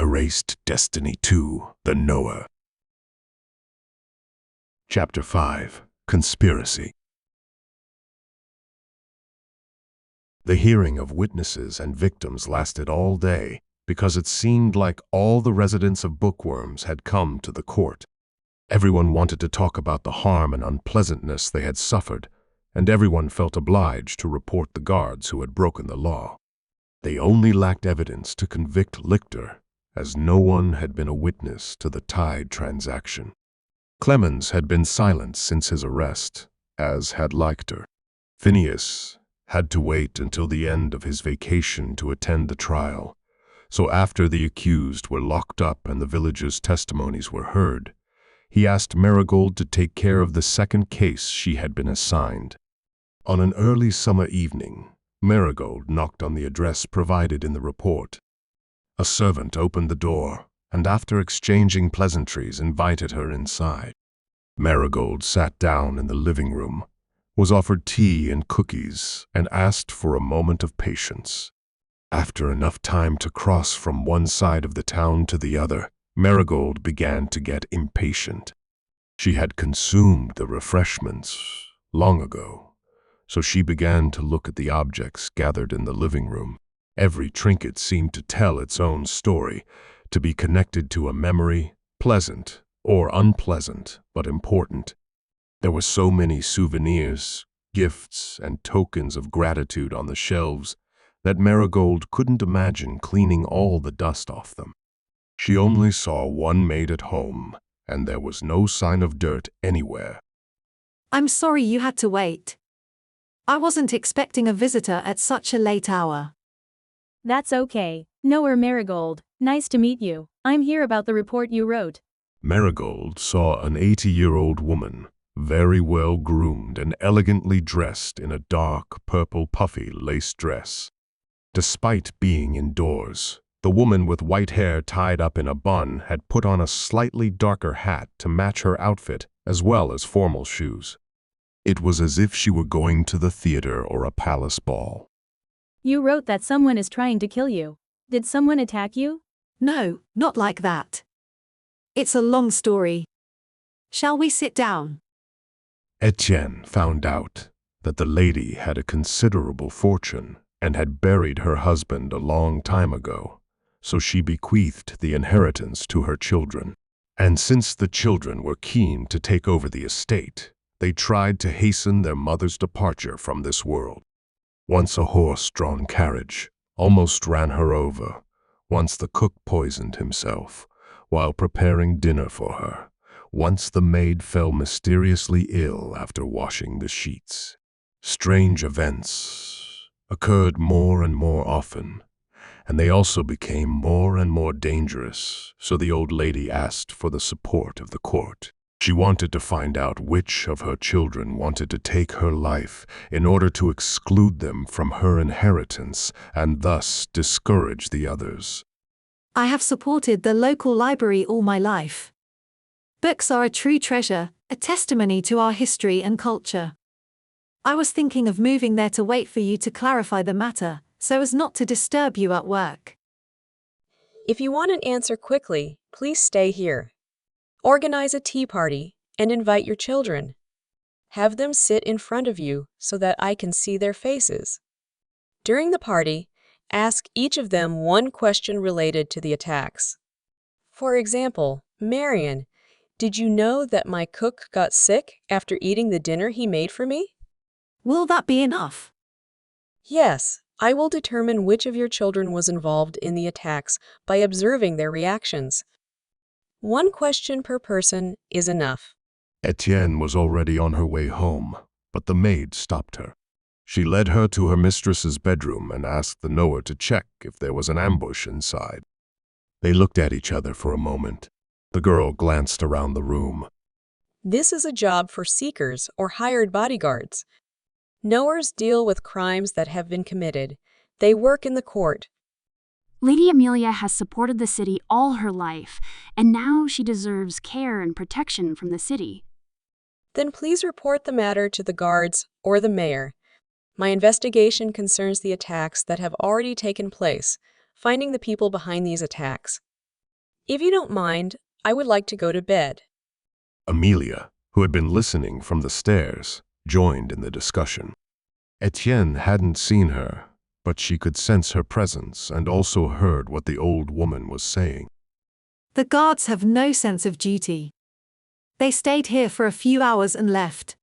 Erased Destiny 2, The Knower. Chapter 5, Conspiracy. The hearing of witnesses and victims lasted all day because it seemed like all the residents of Bookworms had come to the court. Everyone wanted to talk about the harm and unpleasantness they had suffered, and everyone felt obliged to report the guards who had broken the law. They only lacked evidence to convict Lichter, as no one had been a witness to the Tide transaction. Clemens had been silent since his arrest, as had Lichter. Phineas had to wait until the end of his vacation to attend the trial, so after the accused were locked up and the villagers' testimonies were heard, he asked Merigold to take care of the second case she had been assigned. On an early summer evening, Merigold knocked on the address provided in the report. A servant opened the door, and after exchanging pleasantries, invited her inside. Merigold sat down in the living room, was offered tea and cookies, and asked for a moment of patience. After enough time to cross from one side of the town to the other, Merigold began to get impatient. She had consumed the refreshments long ago, so she began to look at the objects gathered in the living room. Every trinket seemed to tell its own story, to be connected to a memory, pleasant or unpleasant, but important. There were so many souvenirs, gifts, and tokens of gratitude on the shelves that Merigold couldn't imagine cleaning all the dust off them. She only saw one made at home, and there was no sign of dirt anywhere. I'm sorry you had to wait. I wasn't expecting a visitor at such a late hour. That's okay. Knower Merigold, nice to meet you. I'm here about the report you wrote. Merigold saw an 80-year-old woman, very well groomed and elegantly dressed in a dark purple puffy lace dress. Despite being indoors, the woman with white hair tied up in a bun had put on a slightly darker hat to match her outfit, as well as formal shoes. It was as if she were going to the theater or a palace ball. You wrote that someone is trying to kill you. Did someone attack you? No, not like that. It's a long story. Shall we sit down? Etienne found out that the lady had a considerable fortune and had buried her husband a long time ago, so she bequeathed the inheritance to her children. And since the children were keen to take over the estate, they tried to hasten their mother's departure from this world. Once a horse-drawn carriage almost ran her over. Once the cook poisoned himself while preparing dinner for her. Once the maid fell mysteriously ill after washing the sheets. Strange events occurred more and more often, and they also became more and more dangerous, so the old lady asked for the support of the court. She wanted to find out which of her children wanted to take her life in order to exclude them from her inheritance and thus discourage the others. I have supported the local library all my life. Books are a true treasure, a testimony to our history and culture. I was thinking of moving there to wait for you to clarify the matter, so as not to disturb you at work. If you want an answer quickly, please stay here. Organize a tea party and invite your children. Have them sit in front of you so that I can see their faces. During the party, ask each of them one question related to the attacks. For example, Marion, did you know that my cook got sick after eating the dinner he made for me? Will that be enough? Yes, I will determine which of your children was involved in the attacks by observing their reactions. One question per person is enough. Etienne was already on her way home, but the maid stopped her. She led her to her mistress's bedroom and asked the knower to check if there was an ambush inside. They looked at each other for a moment. The girl glanced around the room. This is a job for seekers or hired bodyguards. Knowers deal with crimes that have been committed. They work in the court. Lady Amelia has supported the city all her life, and now she deserves care and protection from the city. Then please report the matter to the guards or the mayor. My investigation concerns the attacks that have already taken place, finding the people behind these attacks. If you don't mind, I would like to go to bed. Amelia, who had been listening from the stairs, joined in the discussion. Etienne hadn't seen her, but she could sense her presence and also heard what the old woman was saying. The guards have no sense of duty. They stayed here for a few hours and left.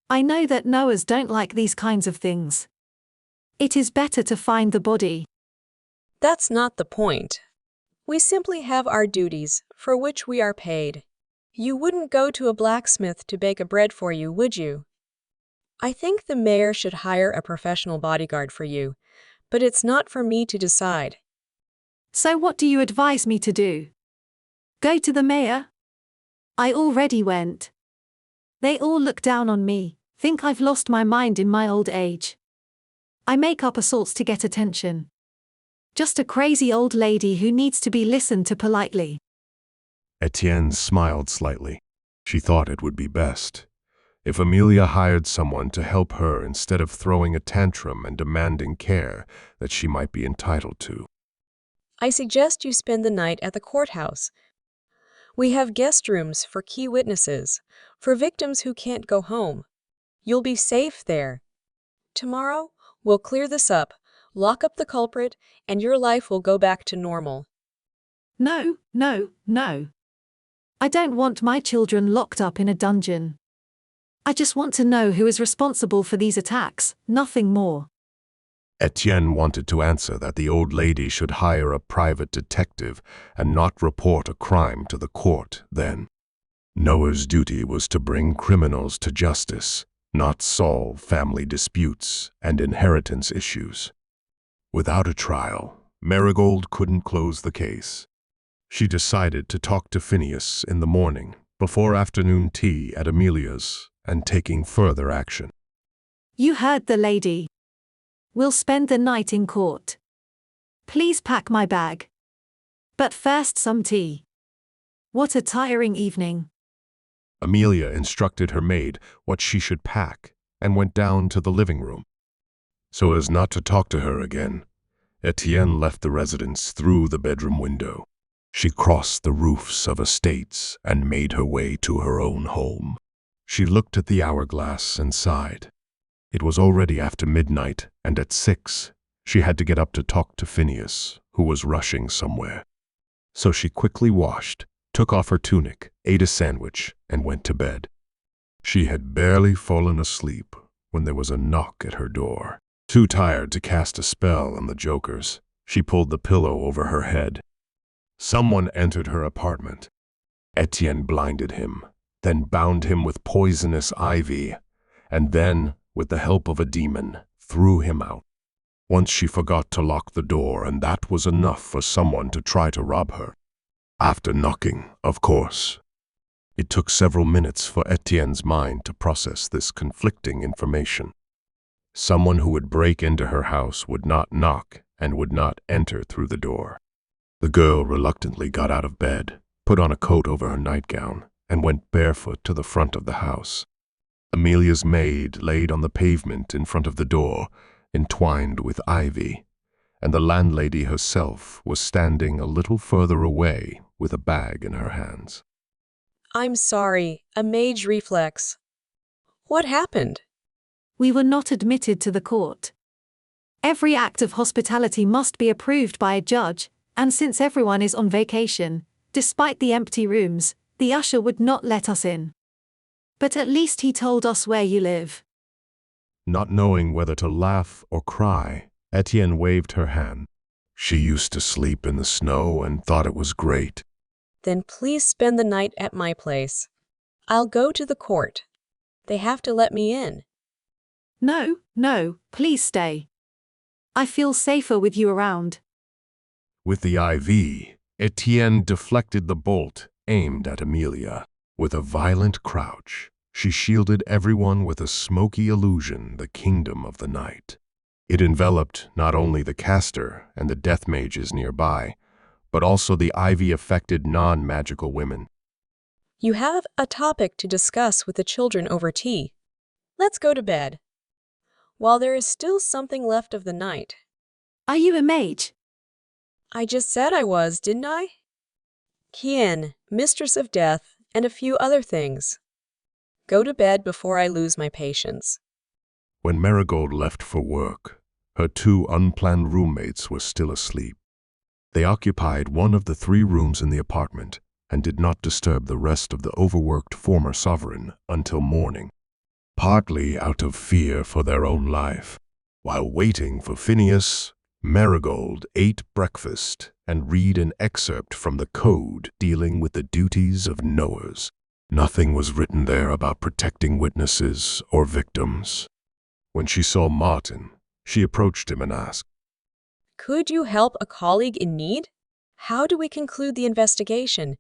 I know that Noahs don't like these kinds of things. It is better to find the body. That's not the point. We simply have our duties, for which we are paid. You wouldn't go to a blacksmith to bake a bread for you, would you? I think the mayor should hire a professional bodyguard for you, but it's not for me to decide. So what do you advise me to do? Go to the mayor? I already went. They all look down on me, think I've lost my mind in my old age. I make up assaults to get attention. Just a crazy old lady who needs to be listened to politely. Etienne smiled slightly. She thought it would be best if Amelia hired someone to help her instead of throwing a tantrum and demanding care that she might be entitled to. I suggest you spend the night at the courthouse. We have guest rooms for key witnesses, for victims who can't go home. You'll be safe there. Tomorrow, we'll clear this up, lock up the culprit, and your life will go back to normal. No, no, no. I don't want my children locked up in a dungeon. I just want to know who is responsible for these attacks, nothing more. Etienne wanted to answer that the old lady should hire a private detective and not report a crime to the court then. Noah's duty was to bring criminals to justice, not solve family disputes and inheritance issues. Without a trial, Merigold couldn't close the case. She decided to talk to Phineas in the morning, before afternoon tea at Amelia's, and taking further action. You heard the lady. We'll spend the night in court. Please pack my bag. But first some tea. What a tiring evening. Amelia instructed her maid what she should pack and went down to the living room. So as not to talk to her again, Etienne left the residence through the bedroom window. She crossed the roofs of estates and made her way to her own home. She looked at the hourglass and sighed. It was already after midnight, and at 6, she had to get up to talk to Phineas, who was rushing somewhere. So she quickly washed, took off her tunic, ate a sandwich, and went to bed. She had barely fallen asleep when there was a knock at her door. Too tired to cast a spell on the jokers, she pulled the pillow over her head. Someone entered her apartment. Etienne blinded him, then bound him with poisonous ivy, and then, with the help of a demon, threw him out. Once she forgot to lock the door, and that was enough for someone to try to rob her. After knocking, of course. It took several minutes for Etienne's mind to process this conflicting information. Someone who would break into her house would not knock and would not enter through the door. The girl reluctantly got out of bed, put on a coat over her nightgown, and went barefoot to the front of the house. Amelia's maid laid on the pavement in front of the door, entwined with ivy, and the landlady herself was standing a little further away with a bag in her hands. I'm sorry, a mage reflex. What happened? We were not admitted to the court. Every act of hospitality must be approved by a judge, and since everyone is on vacation, despite the empty rooms, the usher would not let us in. But at least he told us where you live. Not knowing whether to laugh or cry, Etienne waved her hand. She used to sleep in the snow and thought it was great. Then please spend the night at my place. I'll go to the court. They have to let me in. No, no, please stay. I feel safer with you around. With the IV, Etienne deflected the bolt aimed at Amelia. With a violent crouch, she shielded everyone with a smoky illusion, the kingdom of the night. It enveloped not only the caster and the death mages nearby, but also the ivy-affected non-magical women. You have a topic to discuss with the children over tea. Let's go to bed. While there is still something left of the night. Are you a mage? I just said I was, didn't I? Kien, mistress of death, and a few other things. Go to bed before I lose my patience. When Merigold left for work, her 2 unplanned roommates were still asleep. They occupied one of the 3 rooms in the apartment and did not disturb the rest of the overworked former sovereign until morning, partly out of fear for their own life. While waiting for Phineas, Merigold ate breakfast and read an excerpt from the code dealing with the duties of knowers. Nothing was written there about protecting witnesses or victims. When she saw Martin, she approached him and asked, Could you help a colleague in need? How do we conclude the investigation?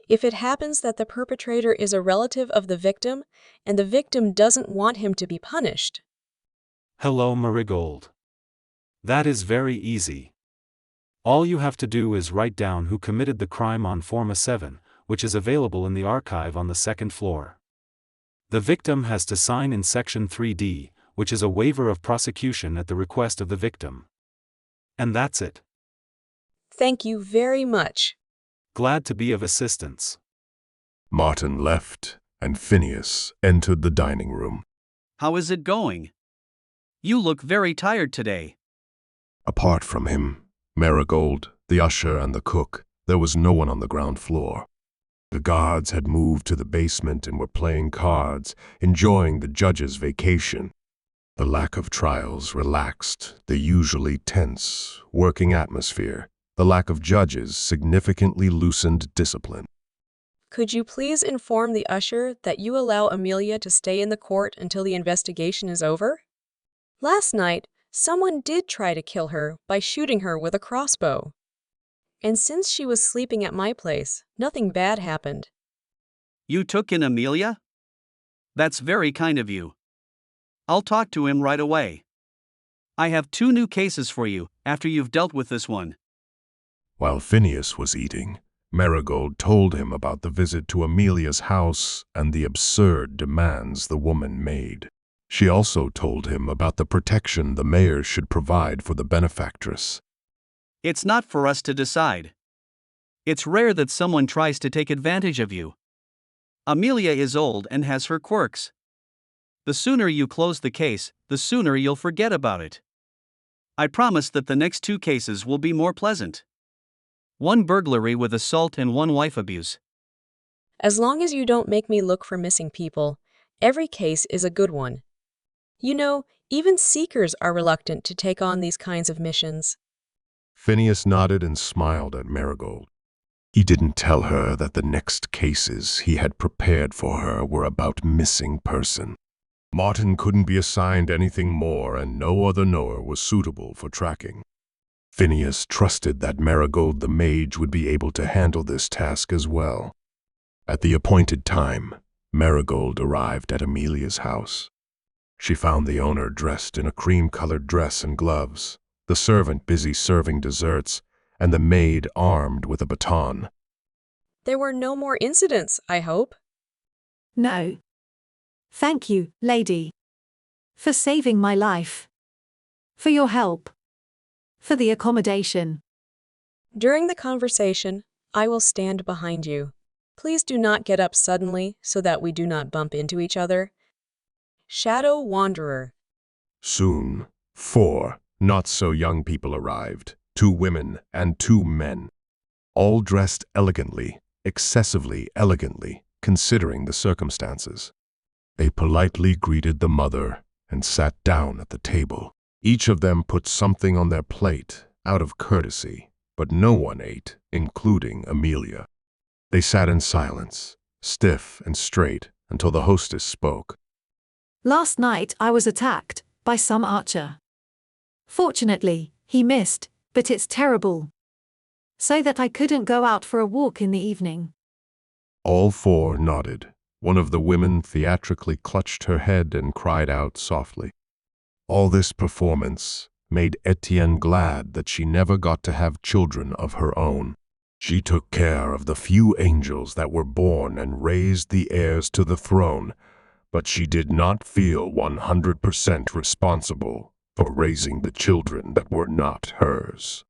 If it happens that the perpetrator is a relative of the victim and the victim doesn't want him to be punished. Hello, Merigold. That is very easy. All you have to do is write down who committed the crime on Form A7, which is available in the archive on the 2nd floor. The victim has to sign in Section 3D, which is a waiver of prosecution at the request of the victim. And that's it. Thank you very much. Glad to be of assistance. Martin left, and Phineas entered the dining room. How is it going? You look very tired today. Apart from him, Merigold, the usher, and the cook, there was no one on the ground floor. The guards had moved to the basement and were playing cards, enjoying the judge's vacation. The lack of trials relaxed the usually tense working atmosphere. The lack of judges significantly loosened discipline. Could you please inform the usher that you allow Amelia to stay in the court until the investigation is over? Last night, someone did try to kill her by shooting her with a crossbow. And since she was sleeping at my place, nothing bad happened. You took in Amelia? That's very kind of you. I'll talk to him right away. I have 2 new cases for you after you've dealt with this one. While Phineas was eating, Merigold told him about the visit to Amelia's house and the absurd demands the woman made. She also told him about the protection the mayor should provide for the benefactress. It's not for us to decide. It's rare that someone tries to take advantage of you. Amelia is old and has her quirks. The sooner you close the case, the sooner you'll forget about it. I promise that the next 2 cases will be more pleasant. 1 burglary with assault and 1 wife abuse. As long as you don't make me look for missing people, every case is a good one. You know, even seekers are reluctant to take on these kinds of missions. Phineas nodded and smiled at Merigold. He didn't tell her that the next cases he had prepared for her were about missing person. Martin couldn't be assigned anything more, and no other knower was suitable for tracking. Phineas trusted that Merigold the mage would be able to handle this task as well. At the appointed time, Merigold arrived at Amelia's house. She found the owner dressed in a cream-colored dress and gloves, the servant busy serving desserts, and the maid armed with a baton. There were no more incidents, I hope. No. Thank you, lady. For saving my life. For your help. For the accommodation. During the conversation, I will stand behind you. Please do not get up suddenly so that we do not bump into each other. Shadow Wanderer. Soon, 4 not-so-young people arrived, 2 women and 2 men, all dressed elegantly, excessively elegantly, considering the circumstances. They politely greeted the mother and sat down at the table. Each of them put something on their plate out of courtesy, but no one ate, including Amelia. They sat in silence, stiff and straight, until the hostess spoke. Last night I was attacked by some archer. Fortunately, he missed, but it's terrible. So that I couldn't go out for a walk in the evening. All 4 nodded. One of the women theatrically clutched her head and cried out softly. All this performance made Etienne glad that she never got to have children of her own. She took care of the few angels that were born and raised the heirs to the throne, but she did not feel 100% responsible for raising the children that were not hers.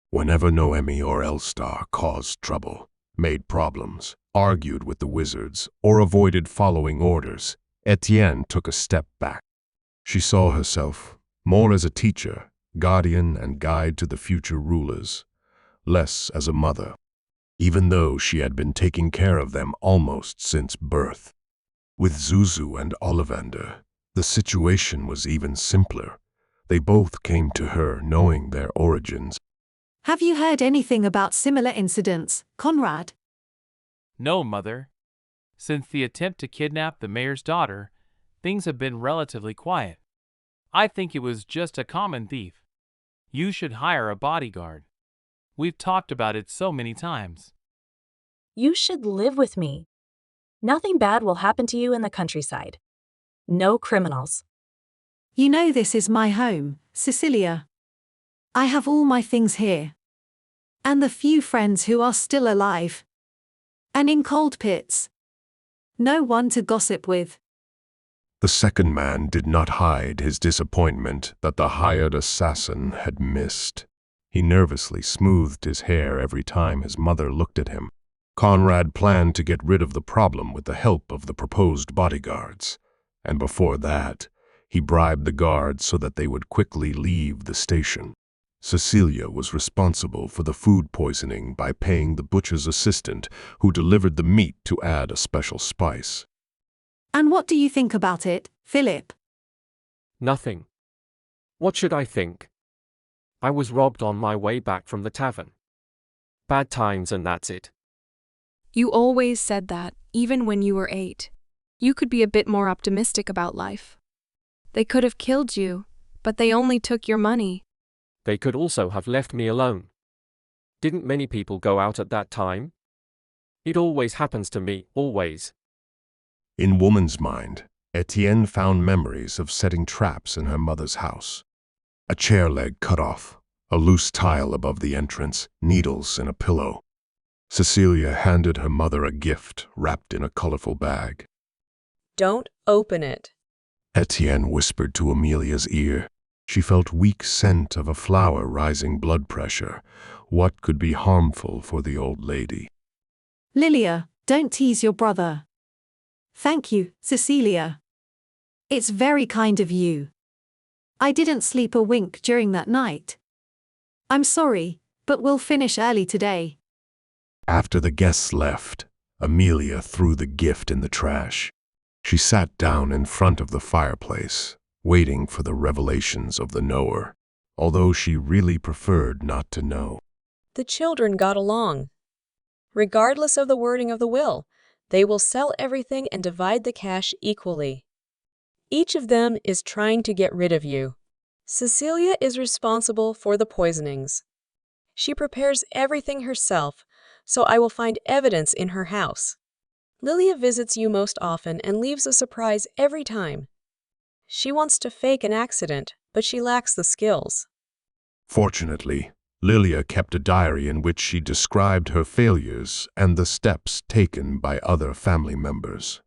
Whenever Noemi or Elstar caused trouble, made problems, argued with the wizards, or avoided following orders, Etienne took a step back. She saw herself more as a teacher, guardian, and guide to the future rulers, less as a mother, even though she had been taking care of them almost since birth. With Zuzu and Ollivander, the situation was even simpler. They both came to her knowing their origins. Have you heard anything about similar incidents, Conrad? No, Mother. Since the attempt to kidnap the mayor's daughter, things have been relatively quiet. I think it was just a common thief. You should hire a bodyguard. We've talked about it so many times. You should live with me. Nothing bad will happen to you in the countryside. No criminals. You know this is my home, Cecilia. I have all my things here. And the few friends who are still alive. And in cold pits. No one to gossip with. The second man did not hide his disappointment that the hired assassin had missed. He nervously smoothed his hair every time his mother looked at him. Conrad planned to get rid of the problem with the help of the proposed bodyguards, and before that, he bribed the guards so that they would quickly leave the station. Cecilia was responsible for the food poisoning by paying the butcher's assistant who delivered the meat to add a special spice. And what do you think about it, Philip? Nothing. What should I think? I was robbed on my way back from the tavern. Bad times and that's it. You always said that, even when you were 8. You could be a bit more optimistic about life. They could have killed you, but they only took your money. They could also have left me alone. Didn't many people go out at that time? It always happens to me, always. In woman's mind, Etienne found memories of setting traps in her mother's house. A chair leg cut off, a loose tile above the entrance, needles in a pillow. Cecilia handed her mother a gift wrapped in a colorful bag. Don't open it. Etienne whispered to Amelia's ear. She felt weak scent of a flower rising blood pressure. What could be harmful for the old lady? Lilia, don't tease your brother. Thank you, Cecilia. It's very kind of you. I didn't sleep a wink during that night. I'm sorry, but we'll finish early today. After the guests left, Amelia threw the gift in the trash. She sat down in front of the fireplace, waiting for the revelations of the knower, although she really preferred not to know. The children got along. Regardless of the wording of the will, they will sell everything and divide the cash equally. Each of them is trying to get rid of you. Cecilia is responsible for the poisonings. She prepares everything herself, so I will find evidence in her house. Lilia visits you most often and leaves a surprise every time. She wants to fake an accident, but she lacks the skills. Fortunately, Lilia kept a diary in which she described her failures and the steps taken by other family members.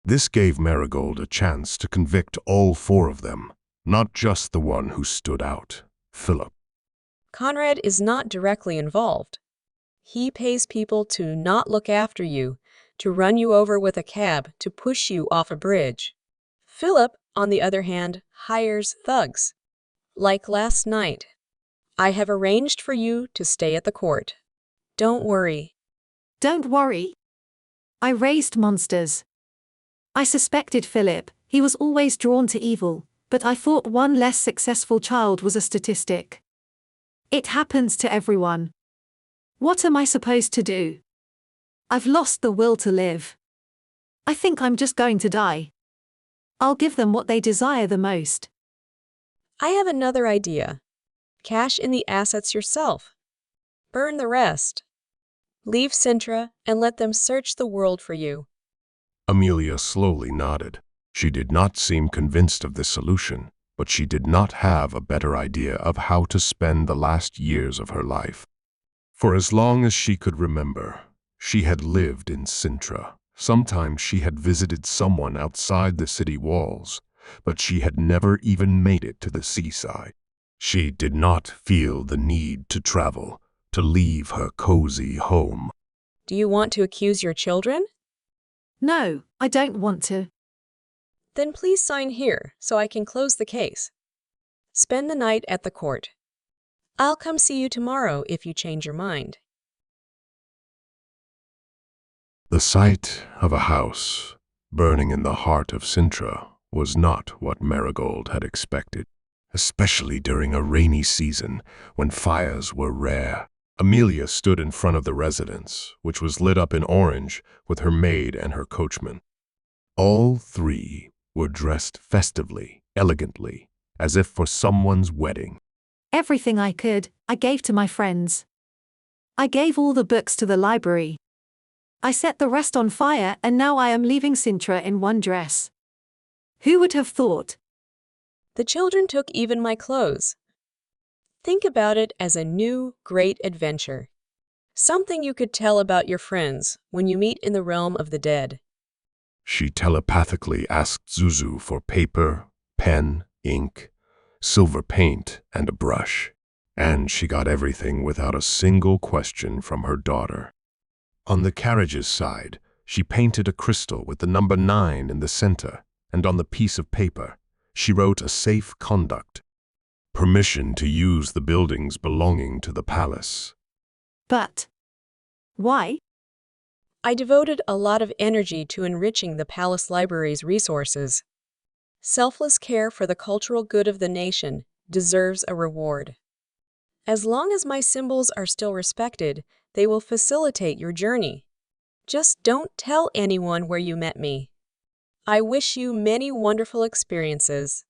This gave Merigold a chance to convict all 4 of them, not just the one who stood out, Philip. Conrad is not directly involved. He pays people to not look after you, to run you over with a cab, to push you off a bridge. Philip, on the other hand, hires thugs. Like last night. I have arranged for you to stay at the court. Don't worry. Don't worry. I raised monsters. I suspected Philip. He was always drawn to evil, but I thought one less successful child was a statistic. It happens to everyone. What am I supposed to do? I've lost the will to live. I think I'm just going to die. I'll give them what they desire the most. I have another idea. Cash in the assets yourself. Burn the rest. Leave Sintra and let them search the world for you. Amelia slowly nodded. She did not seem convinced of this solution, but she did not have a better idea of how to spend the last years of her life. For as long as she could remember, she had lived in Sintra. Sometimes she had visited someone outside the city walls, but she had never even made it to the seaside. She did not feel the need to travel, to leave her cozy home. Do you want to accuse your children? No, I don't want to. Then please sign here so I can close the case. Spend the night at the court. I'll come see you tomorrow if you change your mind. The sight of a house burning in the heart of Sintra was not what Merigold had expected, especially during a rainy season when fires were rare. Amelia stood in front of the residence, which was lit up in orange, with her maid and her coachman. All three were dressed festively, elegantly, as if for someone's wedding. Everything I could, I gave to my friends. I gave all the books to the library. I set the rest on fire, and now I am leaving Sintra in one dress. Who would have thought? The children took even my clothes. Think about it as a new, great adventure. Something you could tell about your friends when you meet in the realm of the dead. She telepathically asked Zuzu for paper, pen, ink, silver paint, and a brush. And she got everything without a single question from her daughter. On the carriage's side, she painted a crystal with the number 9 in the center, and on the piece of paper, she wrote a safe conduct. Permission to use the buildings belonging to the palace. But why? I devoted a lot of energy to enriching the palace library's resources. Selfless care for the cultural good of the nation deserves a reward. As long as my symbols are still respected, they will facilitate your journey. Just don't tell anyone where you met me. I wish you many wonderful experiences.